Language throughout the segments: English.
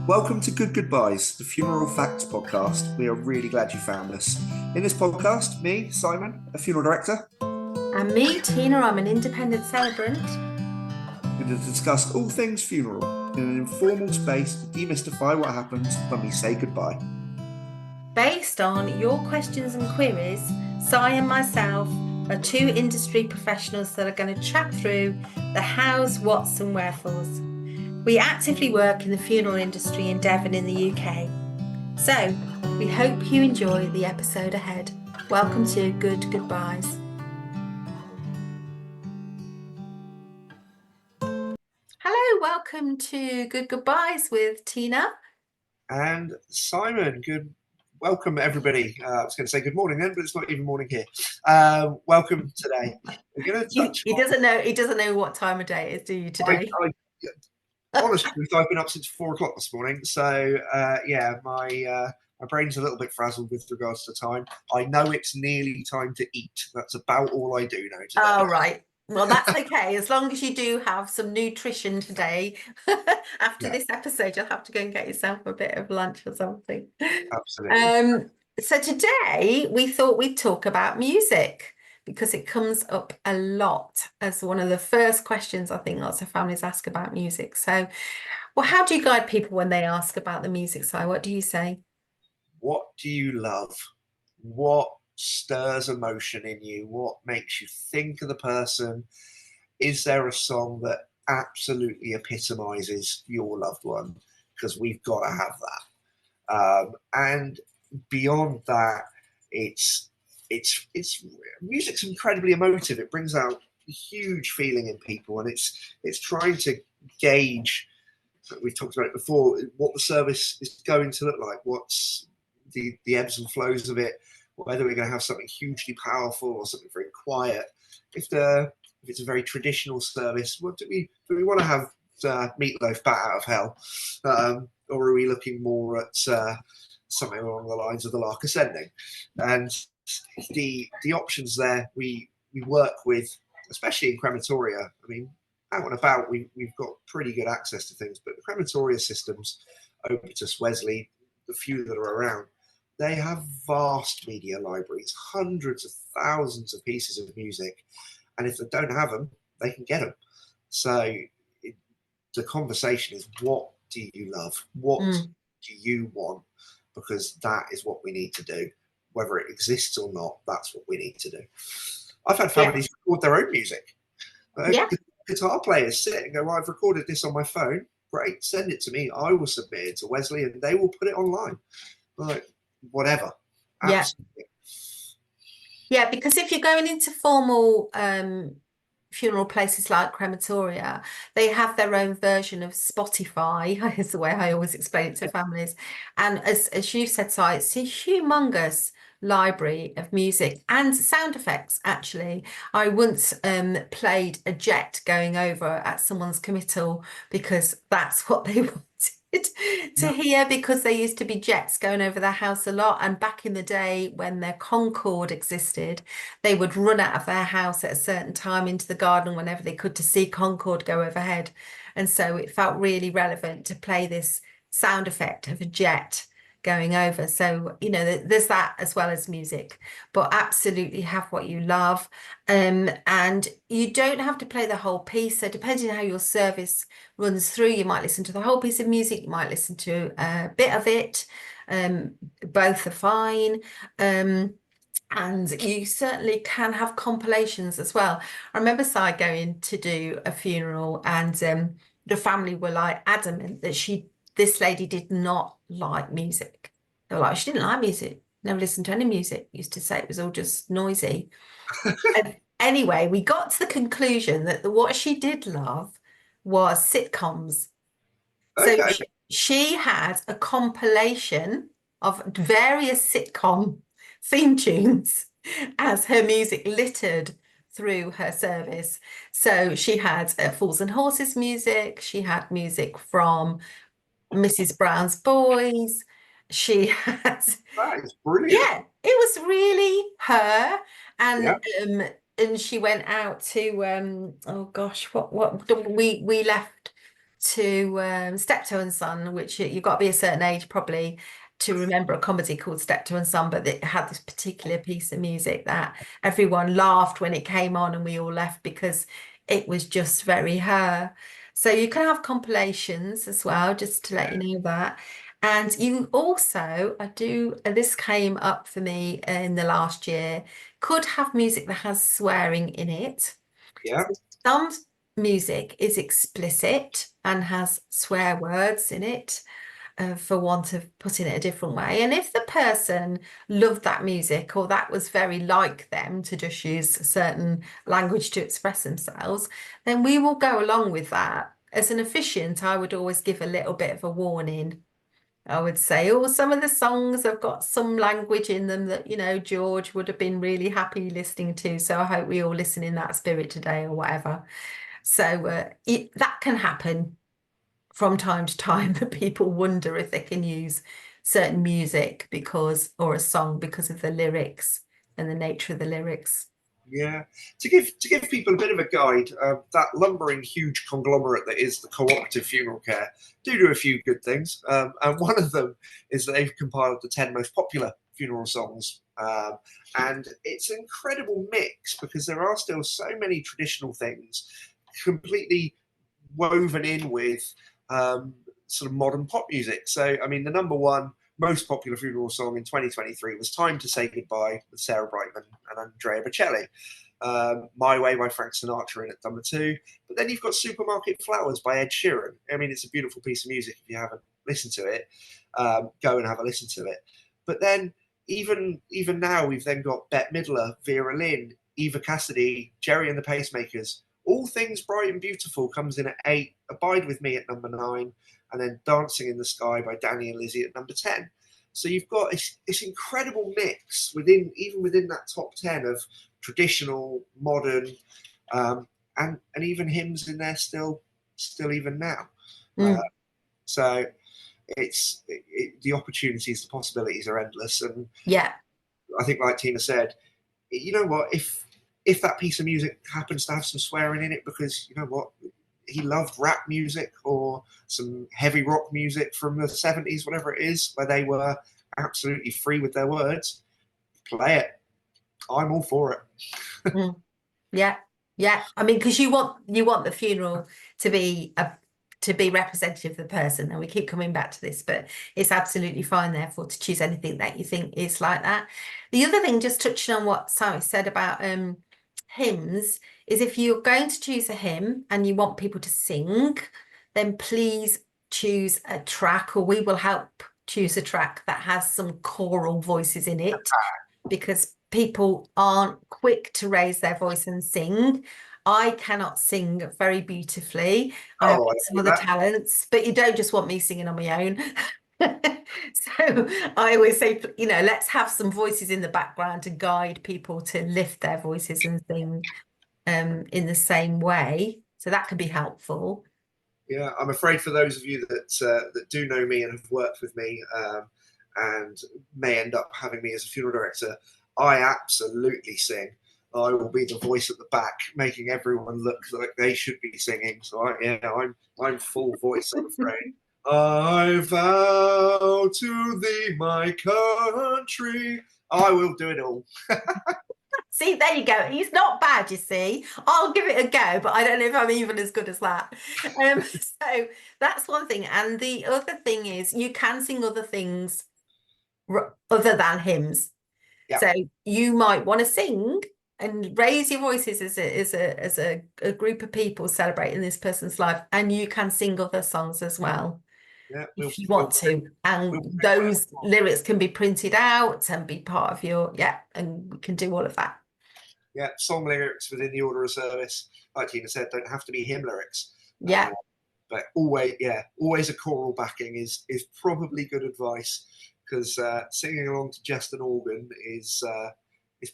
Welcome to Good Goodbyes, the funeral facts podcast. We are really glad you found us. In this podcast, me, Simon, a funeral director, And me, Tina, I'm an independent celebrant. we're going to discuss all things funeral in an informal space to demystify what happens when we say goodbye. Based on your questions and queries, Si and myself are two industry professionals that are going to chat through the hows, whats and wherefores. We actively work in the funeral industry in Devon in the UK. So, we hope you enjoy the episode ahead. Welcome to Good Goodbyes. Hello, welcome to Good Goodbyes with Tina. And Simon, welcome everybody. I was going to say good morning then, but it's not even morning here. Welcome today. We're going to touch He doesn't know what time of day it is, do you, today? Honestly, I've been up since 4 o'clock this morning, so my brain's a little bit frazzled with regards to time. I know it's nearly time to eat. That's about all I do know today. Oh, right. Well, that's okay. As long as you do have some nutrition today. After this episode, you'll have to go and get yourself a bit of lunch or something. Absolutely. So today we thought we'd talk about music because it comes up a lot as one of the first questions I think lots of families ask about music. So, well, how do you guide people when they ask about the music side? What do you say? What do you love? What stirs emotion in you? What makes you think of the person? Is there a song that absolutely epitomizes your loved one? Because we've got to have that. And beyond that, it's music's incredibly emotive. It brings out a huge feeling in people, and it's trying to gauge. We've talked about it before. What the service is going to look like. What's the ebbs and flows of it. Whether we're going to have something hugely powerful or something very quiet. If it's a very traditional service, what do we want to have? Meatloaf, Bat Out of Hell, or are we looking more at something along the lines of the Lark Ascending? And the options there we work with, especially in crematoria. I mean, out and about, we've got pretty good access to things, but the crematoria systems, Opetus, Wesley, the few that are around, they have vast media libraries, hundreds of thousands of pieces of music, and if they don't have them, they can get them. So the conversation is, what do you love? What do you want? Because that is what we need to do. Whether it exists or not, that's what we need to do. I've had families record their own music. Guitar players sit and go, well, I've recorded this on my phone. Great, send it to me. I will submit it to Wesley and they will put it online. Like, whatever. Absolutely. Yeah, because if you're going into formal funeral places like crematoria, they have their own version of Spotify, is the way I always explain it to families. And as you said, Si, it's a humongous library of music and sound effects, actually. I once played a jet going over at someone's committal because that's what they wanted to hear, because there used to be jets going over their house a lot, and back in the day when their Concorde existed, they would run out of their house at a certain time into the garden whenever they could to see Concorde go overhead. And so it felt really relevant to play this sound effect of a jet going over. So, you know, there's that as well as music, but absolutely have what you love. And you don't have to play the whole piece. So depending on how your service runs through, you might listen to the whole piece of music, you might listen to a bit of it. Both are fine. And you certainly can have compilations as well. I remember Si going to do a funeral, and the family were like adamant that this lady did not like music. They were like, she didn't like music, never listened to any music, used to say it was all just noisy. And anyway, we got to the conclusion that what she did love was sitcoms. So she had a compilation of various sitcom theme tunes as her music littered through her service. So she had Fools and Horses music, she had music from Mrs. Brown's Boys. She had, That is brilliant. yeah, it was really her. And she went out to oh gosh, what we left to Steptoe and Son, which you've got to be a certain age probably to remember a comedy called Steptoe and Son, but it had this particular piece of music that everyone laughed when it came on and we all left because it was just very her. So you can have compilations as well, just to let you know that. And you also, this came up for me in the last year, could have music that has swearing in it. Yeah. So some music is explicit and has swear words in it, for want of putting it a different way. And if the person loved that music or that was very like them to just use a certain language to express themselves, then we will go along with that. As an officiant, I would always give a little bit of a warning. I would say, oh, some of the songs have got some language in them that, George would have been really happy listening to. So I hope we all listen in that spirit today or whatever. So that can happen from time to time, that people wonder if they can use certain music or a song because of the lyrics and the nature of the lyrics. Yeah, to give people a bit of a guide, that lumbering huge conglomerate that is the Cooperative Funeral Care do a few good things, and one of them is that they've compiled the 10 most popular funeral songs, and it's an incredible mix because there are still so many traditional things completely woven in with sort of modern pop music. So, I mean, the number one most popular funeral song in 2023 was Time to Say Goodbye with Sarah Brightman and Andrea Bocelli. My Way by Frank Sinatra in at number 2. But then you've got Supermarket Flowers by Ed Sheeran. I mean, it's a beautiful piece of music. If you haven't listened to it, go and have a listen to it. But then even now, we've then got Bette Midler, Vera Lynn, Eva Cassidy, Jerry and the Pacemakers. All Things Bright and Beautiful comes in at 8, Abide With Me at number 9, and then Dancing in the Sky by Danny and Lizzie at number 10. So you've got this incredible mix within that top 10 of traditional, modern, and even hymns in there still even now. So the opportunities, the possibilities are endless. And yeah, I think, like Tina said, you know what, if that piece of music happens to have some swearing in it because, you know what, he loved rap music or some heavy rock music from the 70s, whatever it is, where they were absolutely free with their words, play it. I'm all for it. Yeah. I mean, because you want the funeral to be representative of the person, and we keep coming back to this, but it's absolutely fine, therefore, to choose anything that you think is like that. The other thing, just touching on what Simon said about hymns, is if you're going to choose a hymn and you want people to sing, then please choose a track, or we will help choose a track that has some choral voices in it, because people aren't quick to raise their voice and sing. I cannot sing very beautifully. I have some other talents, but you don't just want me singing on my own. So I always say, let's have some voices in the background to guide people to lift their voices and sing in the same way. So that can be helpful. Yeah, I'm afraid for those of you that do know me and have worked with me and may end up having me as a funeral director, I absolutely sing. I will be the voice at the back, making everyone look like they should be singing. So I'm full voice, I'm afraid. I vow to thee, my country. I will do it all. See, there you go. He's not bad, you see. I'll give it a go, but I don't know if I'm even as good as that. So that's one thing. And the other thing is you can sing other things other than hymns. Yeah. So you might want to sing and raise your voices as a group of people celebrating this person's life, and you can sing other songs as well. Yeah, if you want to, and those lyrics can be printed out and be part of your and we can do all of that. Yeah, song lyrics within the order of service, like Tina said, don't have to be hymn lyrics. But always a choral backing is probably good advice, because singing along to just an organ is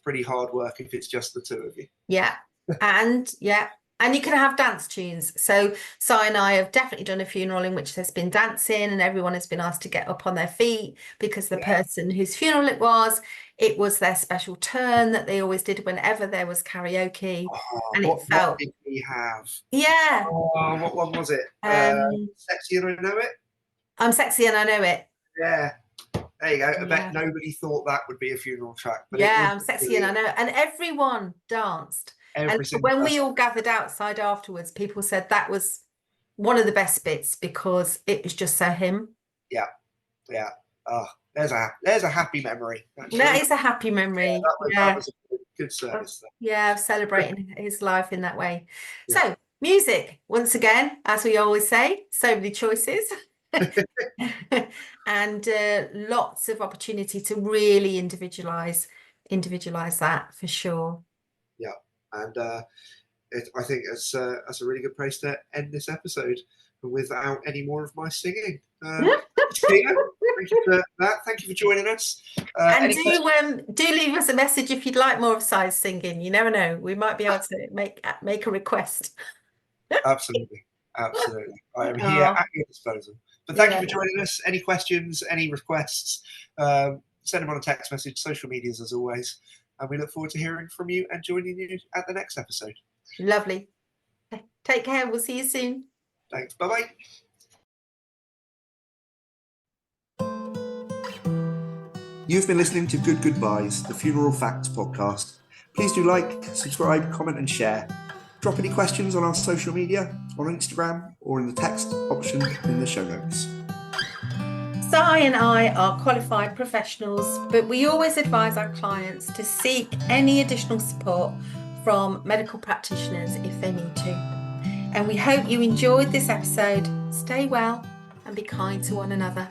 pretty hard work if it's just the two of you. And you can have dance tunes. So Si and I have definitely done a funeral in which there's been dancing and everyone has been asked to get up on their feet because the person whose funeral it was It was their special turn that they always did whenever there was karaoke, and it What felt, did we have? yeah. What one was it? Um, Sexy and I Know It? I'm Sexy and I Know It. Yeah. There you go. I bet Yeah. nobody thought that would be a funeral track, but it Yeah, was I'm Sexy and I Know It. And everyone danced. And every single when we person. all gathered outside afterwards, people said that was one of the best bits because it was just so him. Yeah. Yeah. Oh, there's a happy memory, actually. That is a happy memory. That was a good service. Yeah, of celebrating his life in that way. Yeah. So, music, once again, as we always say, so many choices. And lots of opportunity to really individualize that for sure. Yeah. And I think that's a really good place to end this episode without any more of my singing. Tina, thank you for that. Thank you for joining us. And do leave us a message if you'd like more of Si's singing. You never know. We might be able to make a request. Absolutely. Absolutely. I am here at your disposal. But thank you for joining us. Any questions, any requests, send them on a text message, social medias as always. And we look forward to hearing from you and joining you at the next episode. Lovely. Take care. We'll see you soon. Thanks. Bye-bye. You've been listening to Good Goobyes, the Funeral Facts podcast. Please do like, subscribe, comment and share. Drop any questions on our social media, on Instagram, or in the text option in the show notes. Si and I are qualified professionals, but we always advise our clients to seek any additional support from medical practitioners if they need to. And we hope you enjoyed this episode. Stay well and be kind to one another.